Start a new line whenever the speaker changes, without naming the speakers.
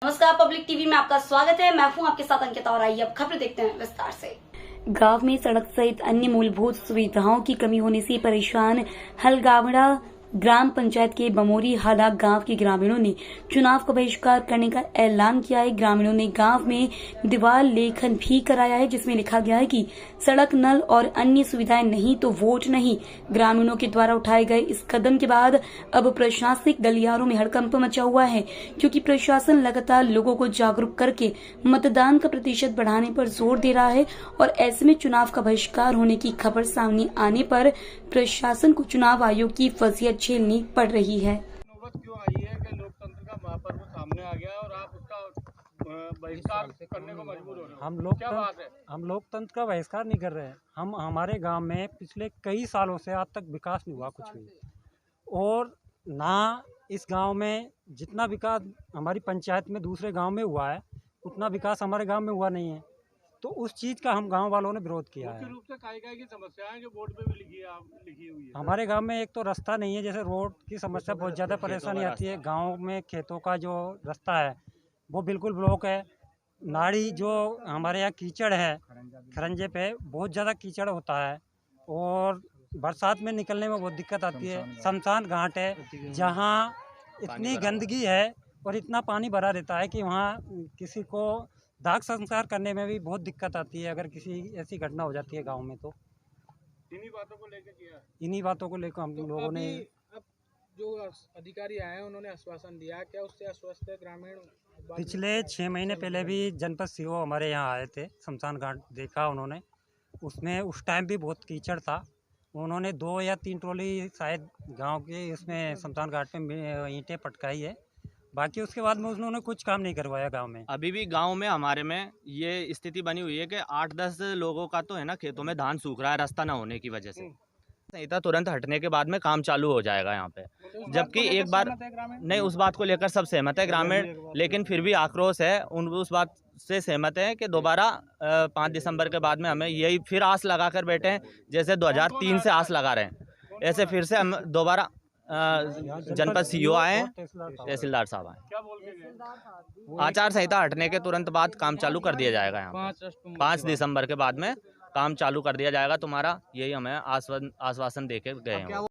नमस्कार, public TV में आपका स्वागत है। मैं हूं आपके साथ अंकिता और आइए अब खबरें देखते हैं विस्तार से। गांव में सड़क सहित अन्य मूलभूत सुविधाओं की कमी होने से परेशान हलगावड़ा ग्राम पंचायत के बमोरी हाला गांव के ग्रामीणों ने चुनाव का बहिष्कार करने का ऐलान किया है। ग्रामीणों ने गांव में दीवार लेखन भी कराया है, जिसमें लिखा गया है कि सड़क, नल और अन्य सुविधाएं नहीं तो वोट नहीं। ग्रामीणों के द्वारा उठाए गए इस कदम के बाद अब प्रशासनिक गलियारों में हड़कंप मचा हुआ है, क्योंकि प्रशासन लगातार लोगों को जागरूक करके मतदान का प्रतिशत बढ़ाने पर जोर दे रहा है और ऐसे में चुनाव का बहिष्कार होने की खबर सामने आने पर प्रशासन को चुनाव आयोग की वसीयत झेलनी पड़ रही है।
नौबत क्यों आई है कि लोकतंत्र का महापर्व सामने आ गया और आप उसका बहिष्कार करने को मजबूर हो रहे हो? क्या बात है?
हम लोकतंत्र का बहिष्कार नहीं कर रहे हैं। हमारे गांव में पिछले कई सालों से आज तक विकास नहीं हुआ कुछ भी, और ना इस गांव में जितना विकास हमारी पंचायत में दूसरे गांव में हुआ है उतना विकास हमारे गांव में हुआ नहीं है। तो उस चीज़ का हम गांव वालों ने विरोध किया है।
मुख्य रूप से काय की समस्याएं जो बोर्ड पे भी लिखी हुई है।
हमारे गांव में एक तो रास्ता नहीं है, जैसे रोड की समस्या बहुत ज़्यादा परेशानी आती है। गांव में खेतों का जो रास्ता है वो बिल्कुल ब्लॉक है। नाड़ी जो हमारे यहाँ कीचड़ है, खरंजे पे बहुत ज़्यादा कीचड़ होता है और बरसात में निकलने में बहुत दिक्कत आती है। शमशान घाट है जहाँ इतनी गंदगी है और इतना पानी भरा रहता है कि वहाँ किसी को दाह संस्कार करने में भी बहुत दिक्कत आती है अगर किसी ऐसी घटना हो जाती है गांव में। तो
इन्हीं बातों को लेकर किया।
इन्हीं बातों को लेकर हम लोगों ने
अब जो अधिकारी आए हैं उन्होंने आश्वासन दिया, क्या उससे आश्वस्त है ग्रामीण?
पिछले 6 महीने पहले भी जनपद सीओ हमारे यहाँ आए थे, शमशान घाट देखा उन्होंने। उसमें उस टाइम भी बहुत कीचड़ था। उन्होंने 2 या 3 ट्रॉली शायद गांव के उसमें शमशान घाट में ईंटें पटकाई है। बाकी उसके बाद में उन्होंने कुछ काम नहीं करवाया गांव में।
अभी भी गांव में हमारे में ये स्थिति बनी हुई है कि 8-10 लोगों का तो है ना खेतों में धान सूख रहा है रास्ता ना होने की वजह से। संहिता तुरंत हटने के बाद में काम चालू हो जाएगा यहाँ पे। जबकि एक बार नहीं, उस बात को लेकर सब सहमत है ग्रामीण, लेकिन फिर भी आक्रोश है। उस बात से सहमत है कि दोबारा 5 दिसंबर के बाद में हमें यही फिर आस लगा कर बैठे हैं, जैसे 2003 से आस लगा रहे हैं। ऐसे फिर से हम दोबारा जनपद सीईओ आए, तहसीलदार साहब आए।
क्या बोल के गए?
आचार संहिता हटने के तुरंत बाद काम चालू कर दिया जाएगा। यहाँ 5 दिसंबर के बाद में काम चालू कर दिया जाएगा तुम्हारा, यही हमें आश्वासन दे के गए हैं।